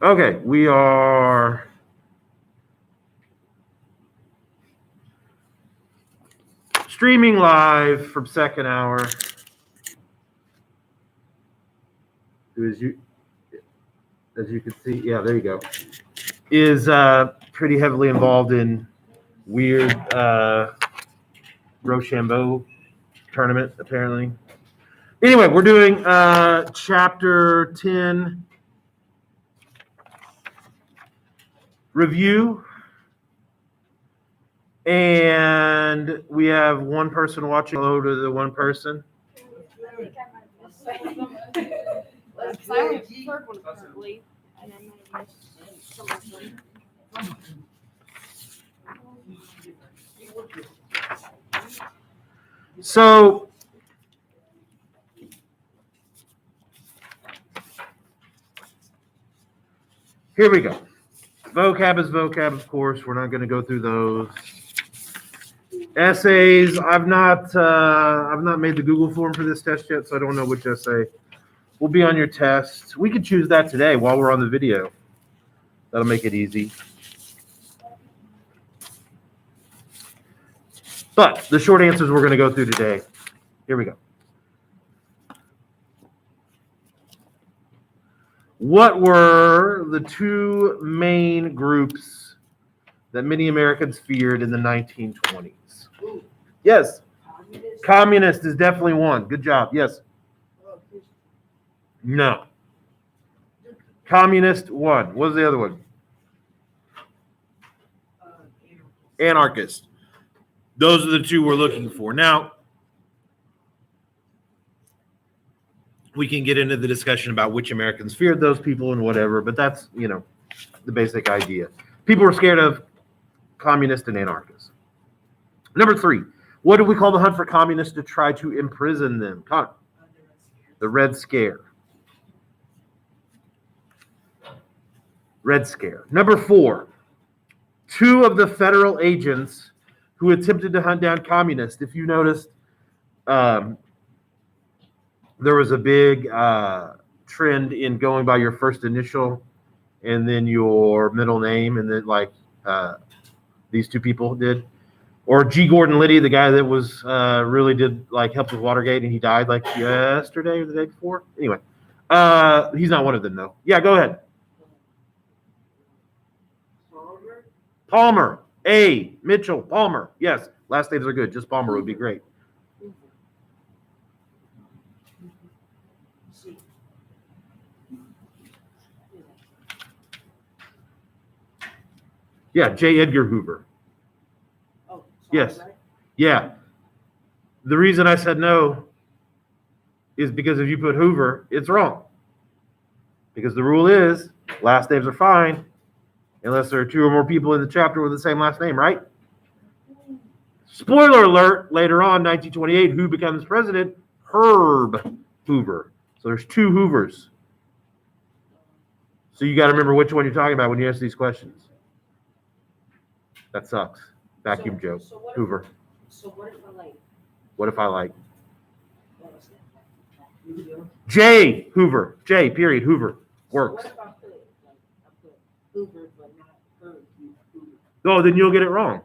Okay, we are streaming live from second hour. As you can see, yeah, there you go. Is pretty heavily involved in weird Rochambeau tournament, apparently. Anyway, we're doing chapter 10 review. And we have one person watching. Hello to the one person. So here we go. Vocab is vocab, of course. We're not going to go through those. Essays. I've not made the Google form for this test yet, so I don't know which essay will be on your test. We could choose that today while we're on the video. That'll make it easy. But the short answers we're going to go through today. Here we go. What were the two main groups that many Americans feared in the 1920s? Yes. Communist is definitely one. Good job. Yes. No. Communist, one. What was the other one? Anarchist. Those are the two we're looking for. Now, we can get into the discussion about which Americans feared those people and whatever, but that's, the basic idea. People were scared of communists and anarchists. Number 3, what do we call the hunt for communists to try to imprison them? Connor. The Red Scare. Red Scare. Number 4, 2 of the federal agents who attempted to hunt down communists. If you noticed, there was a big trend in going by your first initial and then your middle name, and then these 2 people did. Or G. Gordon Liddy, the guy that was really did help with Watergate, and he died yesterday or the day before. Anyway, he's not one of them though. Yeah, go ahead. Palmer. A. Mitchell. Palmer. Yes, last names are good. Just Palmer would be great. Yeah, J. Edgar Hoover. Oh, yes. Right? Yeah. The reason I said no is because if you put Hoover, it's wrong. Because the rule is last names are fine unless there are 2 or more people in the chapter with the same last name, right? Spoiler alert, later on, 1928, who becomes president? Herb Hoover. So there's 2 Hoovers. So you got to remember which one you're talking about when you ask these questions. That sucks. Vacuum joke. Hoover. So what if I like? What if I like? What was that? J. Hoover. J. Period. Hoover. Works. So what if I put Hoover but not Herb Hoover? No, then you'll get it wrong.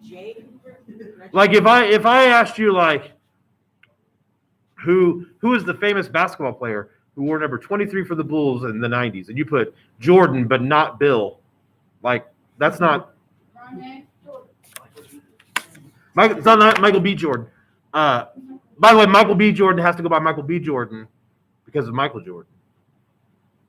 J. Hoover? If I asked you who is the famous basketball player who wore number 23 for the Bulls in the 90s, and you put Jordan but not Bill, that's not Michael. It's not Michael B. Jordan. By the way, Michael B. Jordan has to go by Michael B. Jordan because of Michael Jordan.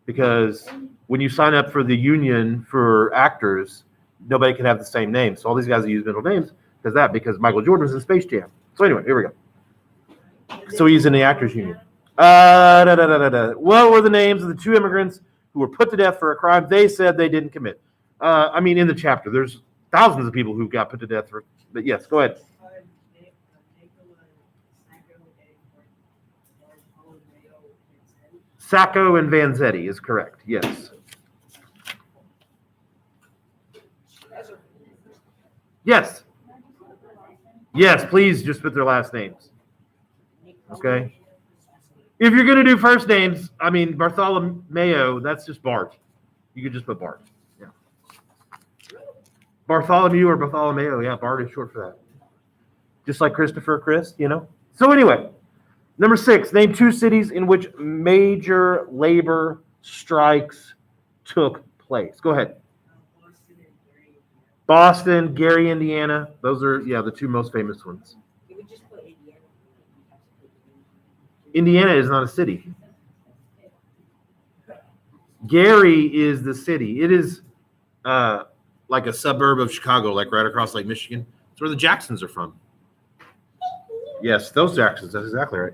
Because when you sign up for the union for actors, nobody can have the same name. So all these guys that use middle names because Michael Jordan was in Space Jam. So anyway, here we go. So he's in the actors union. What were the names of the 2 immigrants who were put to death for a crime they said they didn't commit? In the chapter, there's thousands of people who got put to death for. But yes, go ahead. Sacco and Vanzetti is correct. Yes. Yes. Yes, please just put their last names. Okay. If you're going to do first names, I mean, Bartholomew, that's just Bart. You could just put Bart. Yeah. Bartholomew or Bartholomew. Yeah, Bart is short for that. Just like Christopher, Chris, you know? So anyway, number 6, name 2 cities in which major labor strikes took place. Go ahead. Boston, Gary, Indiana. Those are, the 2 most famous ones. Can we just put Indiana? Indiana is not a city. Gary is the city. It is like a suburb of Chicago, like right across Lake Michigan. It's where the Jacksons are from. Yes, those Jacksons. That's exactly right.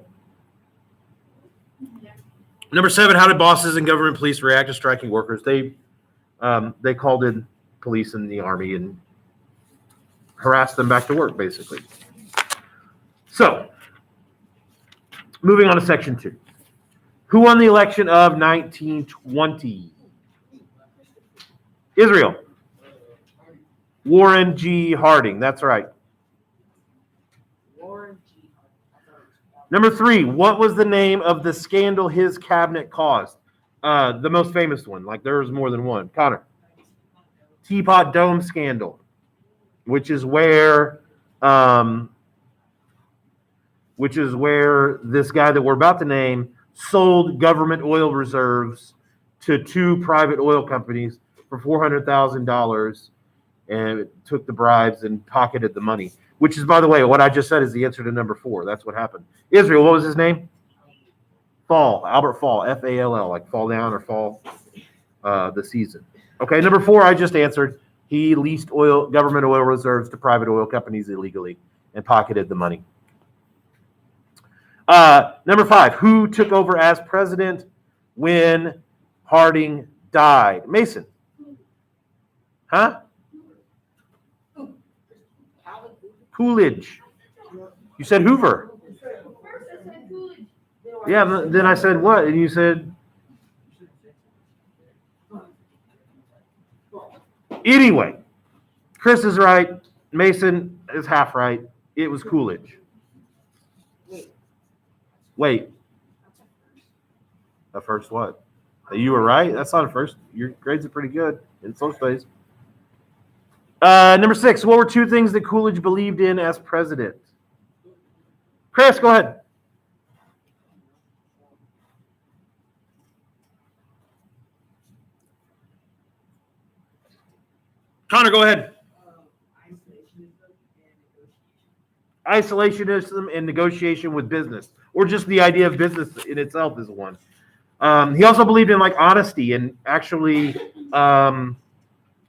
Number 7, how did bosses and government police react to striking workers? They called in police and the army and harassed them back to work, basically. So, moving on to section 2. Who won the election of 1920? Israel. Warren G. Harding. That's right. Warren G. Number 3, what was the name of the scandal his cabinet caused? The most famous one. Like there was more than one. Connor. Teapot Dome scandal, which is where this guy that we're about to name sold government oil reserves to 2 private oil companies for $400,000 and took the bribes and pocketed the money. Which is, by the way, what I just said is the answer to number 4. That's what happened. Israel, what was his name? Fall. Albert Fall. F-A-L-L, like fall down or fall the season. Okay, number 4, I just answered. He leased government oil reserves to private oil companies illegally and pocketed the money. Number 5, who took over as president when Harding died? Mason. Huh? Coolidge. You said Hoover. Yeah, then I said what? And you said... Anyway, Chris is right. Mason is half right. It was Coolidge. Wait. The first what? You were right? That's not a first. Your grades are pretty good in social studies. Number 6, what were 2 things that Coolidge believed in as president? Chris, go ahead. Connor, go ahead. Isolationism and negotiation with business, or just the idea of business in itself is one. He also believed in like honesty and actually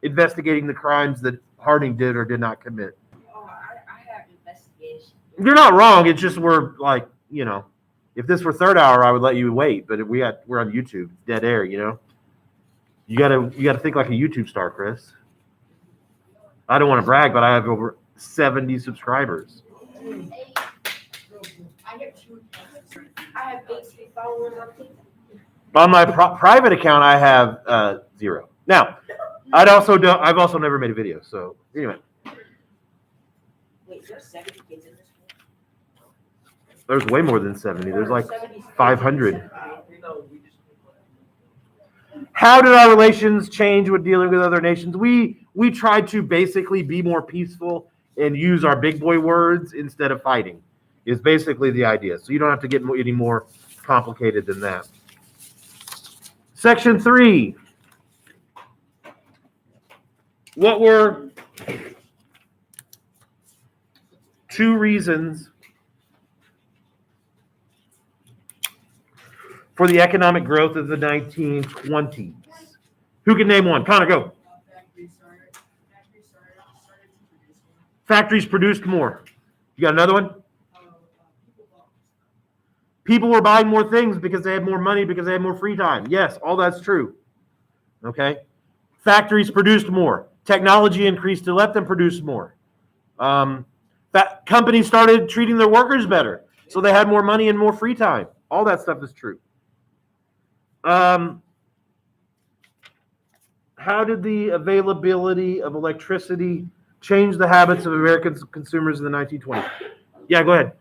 investigating the crimes that Harding did or did not commit. Oh, I have investigation. You're not wrong. It's just we're like, if this were third hour, I would let you wait. But we're on YouTube, dead air. You gotta think like a YouTube star, Chris. I don't want to brag, but I have over 70 subscribers. I have 8 followers on TikTok. On my private account, I have 0. Now, I've also never made a video. So anyway, Wait, there's 70 kids in this one? there's way more than 70. There's like 500. How did our relations change with dealing with other nations? We tried to basically be more peaceful and use our big boy words instead of fighting. Is basically the idea. So you don't have to get any more complicated than that. Section 3. What were 2 reasons for the economic growth of the 1920s? Who can name one? Connor, go. Factories produced more. You got another one? People were buying more things because they had more money, because they had more free time. Yes, all that's true. Okay? Factories produced more. Technology increased to let them produce more. Companies started treating their workers better, so they had more money and more free time. All that stuff is true. How did the availability of electricity change the habits of American consumers in the 1920s? Yeah, go ahead.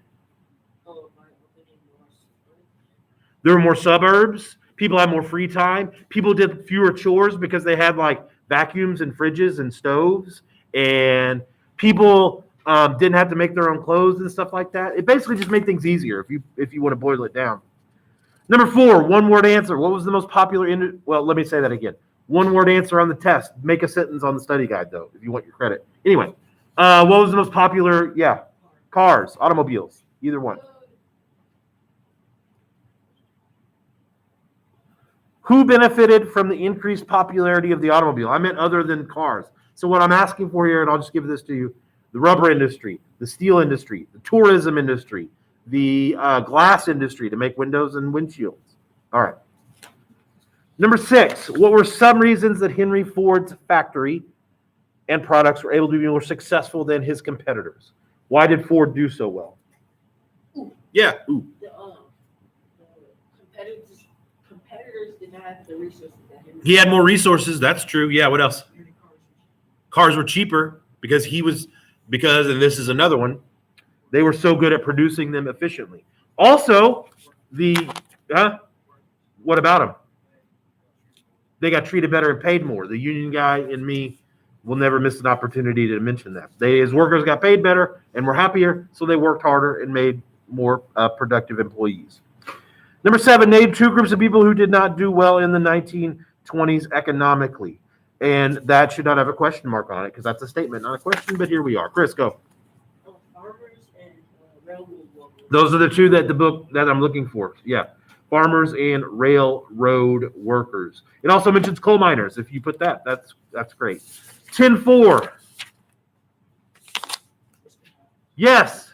There were more suburbs. People had more free time. People did fewer chores because they had like vacuums and fridges and stoves, and people didn't have to make their own clothes and stuff like that. It basically just made things easier if you want to boil it down. Number 4, one-word answer. What was the most popular? Well, let me say that again. One-word answer on the test. Make a sentence on the study guide, though, if you want your credit. Anyway, what was the most popular? Yeah, cars, automobiles, either one. Who benefited from the increased popularity of the automobile? I meant other than cars. So what I'm asking for here, and I'll just give this to you, the rubber industry, the steel industry, the tourism industry, the glass industry to make windows and windshields. All right. Number 6, what were some reasons that Henry Ford's factory and products were able to be more successful than his competitors? Why did Ford do so well? Yeah. Ooh. The competitors did not have the resources that Henry. He had more resources. That's true. Yeah. What else? Cars were cheaper because and this is another one, they were so good at producing them efficiently. Also, what about them? They got treated better and paid more. The union guy in me will never miss an opportunity to mention that. His workers got paid better and were happier, so they worked harder and made more productive employees. Number 7, name 2 groups of people who did not do well in the 1920s economically. And that should not have a question mark on it because that's a statement, not a question, but here we are. Chris, go. Farmers and railroad workers. Those are the 2 that the book that I'm looking for. Yeah. Farmers and railroad workers. It also mentions coal miners. If you put that, that's great. 10-4. Yes.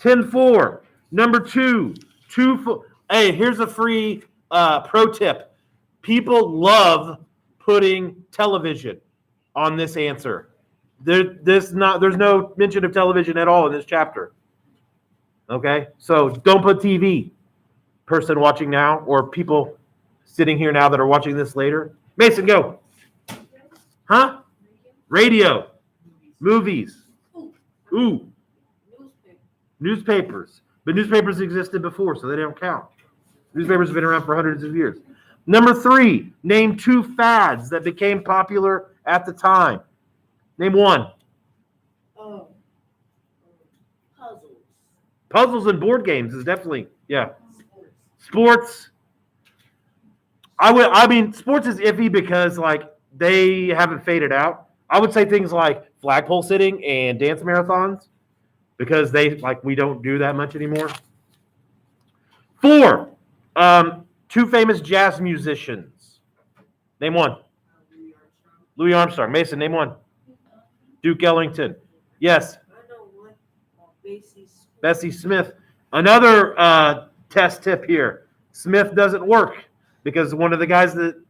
10-4. Number 2. Hey, here's a free pro tip. People love putting television on this answer. There's no mention of television at all in this chapter. Okay, so don't put TV. Person watching now, or people sitting here now that are watching this later. Mason, go. Huh? Radio. Movies. Ooh. Newspapers. But newspapers existed before, so they don't count. Newspapers have been around for hundreds of years. Number 3, name 2 fads that became popular at the time. Name 1. Puzzles and board games is definitely, yeah. Sports. I mean, sports is iffy because like they haven't faded out. I would say things like flagpole sitting and dance marathons because we don't do that much anymore. 4, 2 famous jazz musicians. Name 1. Louis Armstrong. Mason, name 1. Duke Ellington. Yes. Bessie Smith. Another test tip here. Smith doesn't work because one of the guys the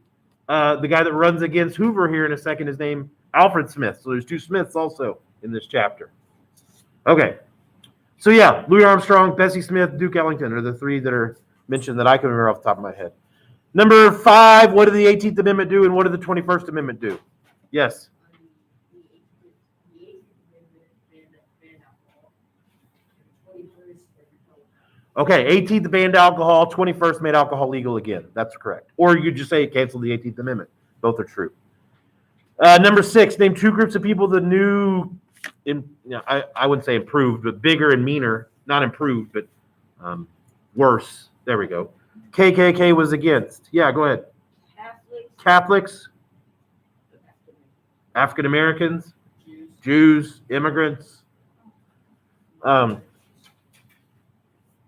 guy that runs against Hoover here in a second is named Alfred Smith. So there's 2 Smiths also in this chapter. Okay. So yeah, Louis Armstrong, Bessie Smith, Duke Ellington are the 3 that are mentioned that I can remember off the top of my head. Number 5, what did the 18th Amendment do and what did the 21st Amendment do? Yes. Okay, 18th banned alcohol, 21st made alcohol legal again. That's correct. Or you just say it canceled the 18th Amendment. Both are true. Number 6, name 2 groups of people that knew, I wouldn't say improved, but bigger and meaner. Not improved, but worse. There we go. KKK was against. Yeah, go ahead. Catholics. African Americans. Jews. Immigrants.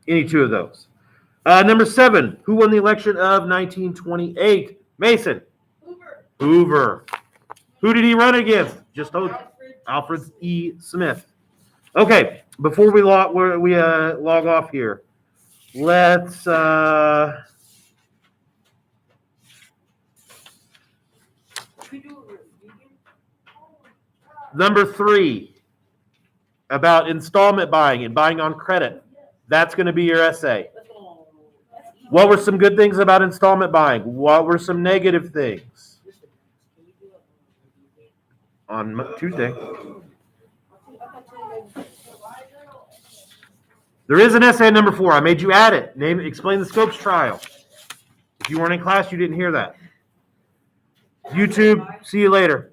Any 2 of those. Number 7, who won the election of 1928? Mason. Hoover. Who did he run against? Just told Alfred E. Smith. Okay, before we log off here, let's number 3 about installment buying and buying on credit. That's going to be your essay. What were some good things about installment buying? What were some negative things? On Tuesday. There is an essay number 4. I made you add it. Explain the Scopes trial. If you weren't in class, you didn't hear that. YouTube, see you later.